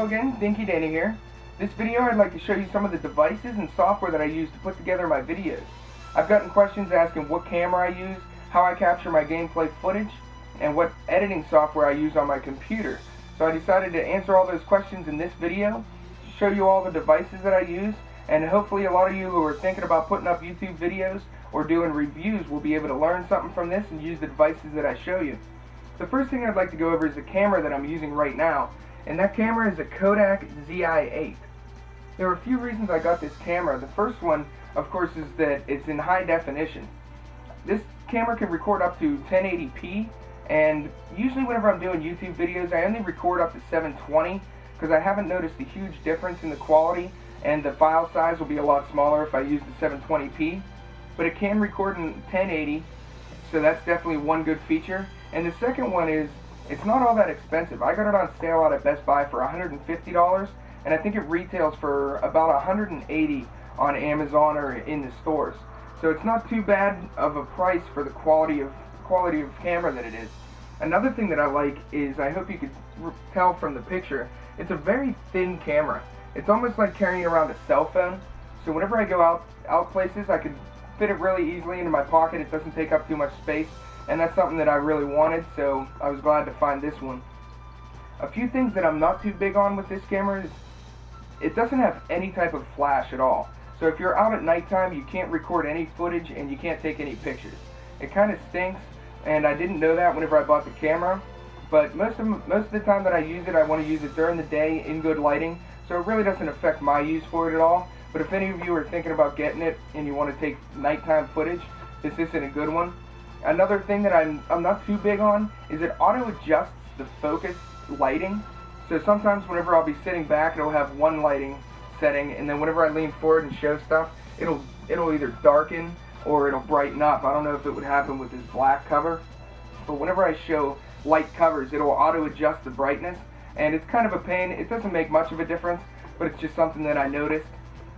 Hello again, Dinky Danny here. This video I'd like to show you some of the devices and software that I use to put together my videos. I've gotten questions asking what camera I use, how I capture my gameplay footage, and what editing software I use on my computer. So I decided to answer all those questions in this video, show you all the devices that I use, and hopefully a lot of you who are thinking about putting up YouTube videos or doing reviews will be able to learn something from this and use the devices that I show you. The first thing I'd like to go over is the camera that I'm using right now, and that camera is a Kodak ZI-8. There are a few reasons I got this camera. The first one, of course, is that it's in high definition. This camera can record up to 1080p, and usually whenever I'm doing YouTube videos I only record up to 720 because I haven't noticed a huge difference in the quality, and the file size will be a lot smaller if I use the 720p. But it can record in 1080, so that's definitely one good feature. And the second one is, it's not all that expensive. I got it on sale out at Best Buy for $150, and I think it retails for about $180 on Amazon or in the stores. So it's not too bad of a price for the quality of camera that it is. Another thing that I like is, I hope you could tell from the picture, it's a very thin camera. It's almost like carrying around a cell phone. So whenever I go out places, I can fit it really easily into my pocket. It doesn't take up too much space, and that's something that I really wanted, so I was glad to find this one. A few things that I'm not too big on with this camera is it doesn't have any type of flash at all. So if you're out at nighttime, you can't record any footage and you can't take any pictures. It kind of stinks, and I didn't know that whenever I bought the camera, but most of the time that I use it, I want to use it during the day in good lighting, so it really doesn't affect my use for it at all. But if any of you are thinking about getting it and you want to take nighttime footage, this isn't a good one. Another thing that I'm not too big on is it auto adjusts the focus lighting. So sometimes whenever I'll be sitting back, it'll have one lighting setting, and then whenever I lean forward and show stuff, it'll either darken or it'll brighten up. I don't know if it would happen with this black cover, but whenever I show light covers, it'll auto adjust the brightness, and it's kind of a pain. It doesn't make much of a difference, but it's just something that I noticed.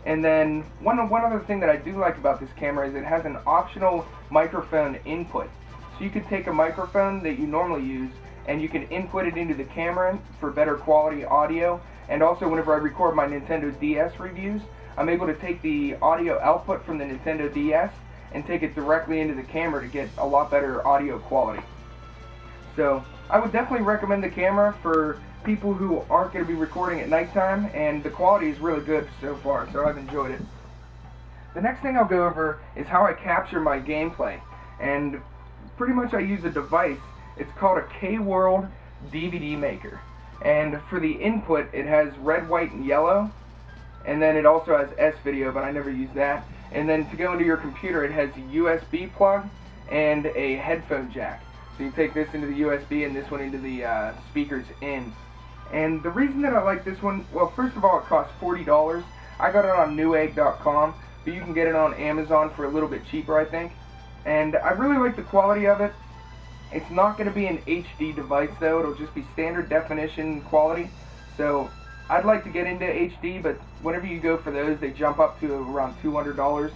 And then one other thing that I do like about this camera is it has an optional microphone input. So you could take a microphone that you normally use and you can input it into the camera for better quality audio. And also whenever I record my Nintendo DS reviews, I'm able to take the audio output from the Nintendo DS and take it directly into the camera to get a lot better audio quality. So I would definitely recommend the camera for people who aren't going to be recording at nighttime, and the quality is really good so far, so I've enjoyed it. The next thing I'll go over is how I capture my gameplay, and pretty much I use a device. It's called a K-World DVD Maker, and for the input it has red, white, and yellow, and then it also has S-Video, but I never use that. And then to go into your computer, it has a USB plug and a headphone jack. So you take this into the USB and this one into the speakers in. And the reason that I like this one, well, first of all, it costs $40. I got it on Newegg.com, but you can get it on Amazon for a little bit cheaper, I think. And I really like the quality of it. It's not going to be an HD device, though. It'll just be standard definition quality. So I'd like to get into HD, but whenever you go for those, they jump up to around $200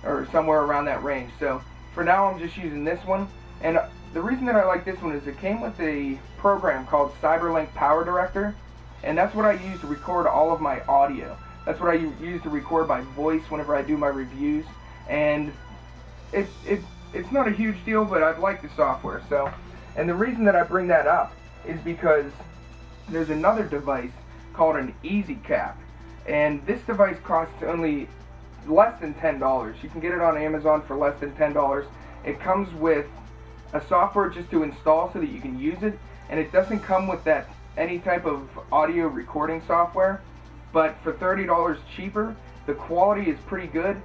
or somewhere around that range. So for now, I'm just using this one. And the reason that I like this one is it came with a program called Cyberlink Power Director, and that's what I use to record all of my audio. That's what I use to record my voice whenever I do my reviews, and it's not a huge deal, but I like the software. So, and the reason that I bring that up is because there's another device called an EasyCap, and this device costs only less than $10. You can get it on Amazon for less than $10. It comes with a software just to install so that you can use it, and it doesn't come with that any type of audio recording software, but for $30 cheaper, the quality is pretty good.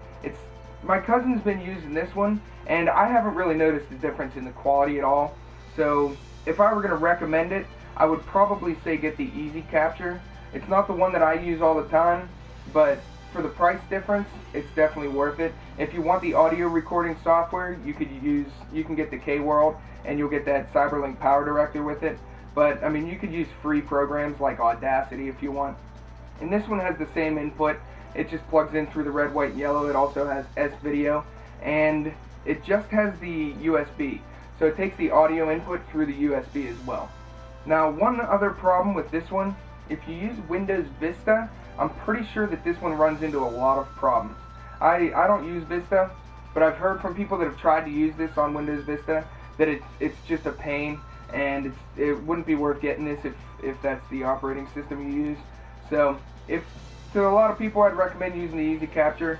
My cousin's been using this one, and I haven't really noticed a difference in the quality at all. So if I were going to recommend it, I would probably say get the Easy Capture. It's not the one that I use all the time, but for the price difference, it's definitely worth it. If you want the audio recording software, you can get the K-World, and you'll get that Cyberlink Power Director with it. But I mean, you could use free programs like Audacity if you want. And this one has the same input. It just plugs in through the red, white, and yellow. It also has S-Video, and it just has the USB. So it takes the audio input through the USB as well. Now, one other problem with this one if you use Windows Vista, I'm pretty sure that this one runs into a lot of problems. I don't use Vista, but I've heard from people that have tried to use this on Windows Vista that it's just a pain, and it wouldn't be worth getting this if that's the operating system you use. So to a lot of people, I'd recommend using the Easy Capture.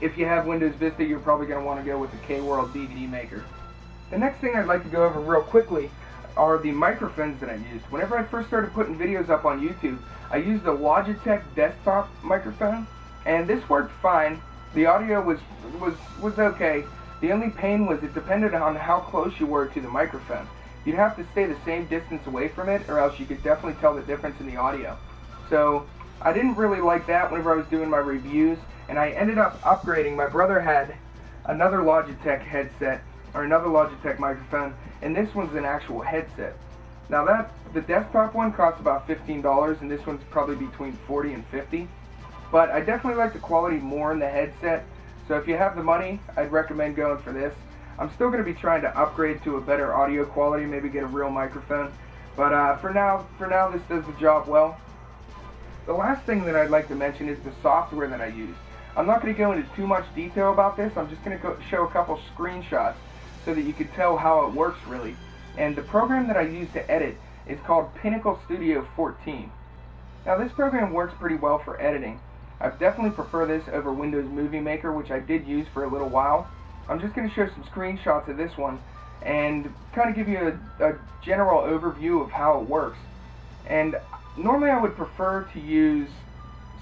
If you have Windows Vista, you're probably going to want to go with the K-World DVD Maker. The next thing I'd like to go over real quickly are the microphones that I used. Whenever I first started putting videos up on YouTube, I used a Logitech desktop microphone, and this worked fine. The audio was okay. The only pain was it depended on how close you were to the microphone. You'd have to stay the same distance away from it, or else you could definitely tell the difference in the audio. So I didn't really like that whenever I was doing my reviews, and I ended up upgrading. My brother had another Logitech headset, or another Logitech microphone, and this one's an actual headset. Now the desktop one costs about $15, and this one's probably between $40 and $50. But I definitely like the quality more in the headset, so if you have the money, I'd recommend going for this. I'm still going to be trying to upgrade to a better audio quality, maybe get a real microphone. But for now, this does the job well. The last thing that I'd like to mention is the software that I use. I'm not going to go into too much detail about this. I'm just going to show a couple screenshots so that you can tell how it works really. And the program that I use to edit is called Pinnacle Studio 14. Now this program works pretty well for editing. I definitely prefer this over Windows Movie Maker, which I did use for a little while. I'm just going to show some screenshots of this one and kind of give you a general overview of how it works. And normally I would prefer to use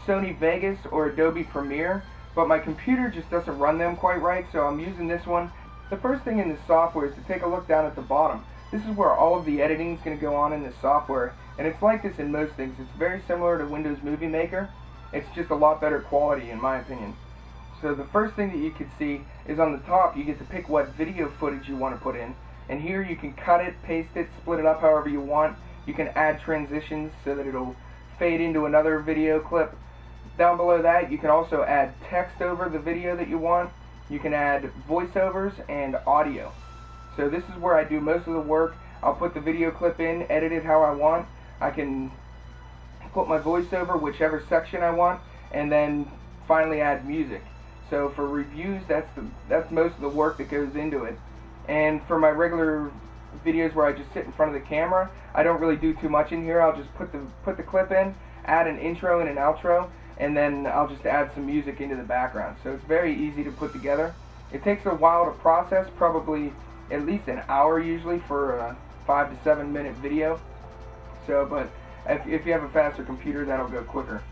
Sony Vegas or Adobe Premiere, but my computer just doesn't run them quite right, so I'm using this one. The first thing in the software is to take a look down at the bottom. This is where all of the editing is going to go on in the software, and it's like this in most things. It's very similar to Windows Movie Maker. It's just a lot better quality in my opinion. So the first thing that you can see is on the top you get to pick what video footage you want to put in, and here you can cut it, paste it, split it up however you want. You can add transitions so that it'll fade into another video clip. Down below that you can also add text over the video that you want. You can add voiceovers and audio. So this is where I do most of the work. I'll put the video clip in, edit it how I want. I can put my voiceover whichever section I want, and then finally add music. So for reviews, that's most of the work that goes into it. And for my regular videos where I just sit in front of the camera, I don't really do too much in here. I'll just put the clip in, add an intro and an outro, and then I'll just add some music into the background. So it's very easy to put together. It takes a while to process, probably at least an hour usually for a 5 to 7 minute video. So, but if you have a faster computer, that'll go quicker.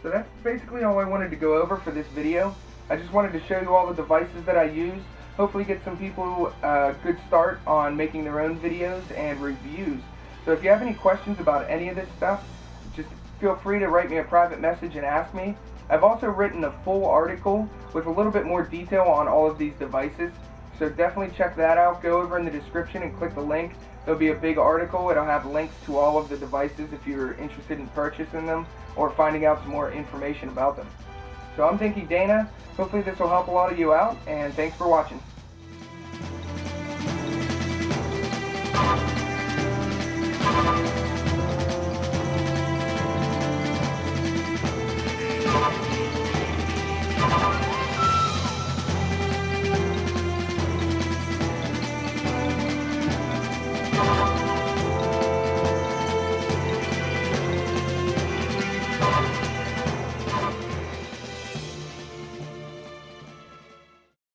So that's basically all I wanted to go over for this video. I just wanted to show you all the devices that I use. Hopefully get some people a good start on making their own videos and reviews. So if you have any questions about any of this stuff, just feel free to write me a private message and ask me. I've also written a full article with a little bit more detail on all of these devices. So definitely check that out. Go over in the description and click the link. There'll be a big article. It'll have links to all of the devices if you're interested in purchasing them or finding out some more information about them. So I'm Dinky Dana. Hopefully this will help a lot of you out, and thanks for watching.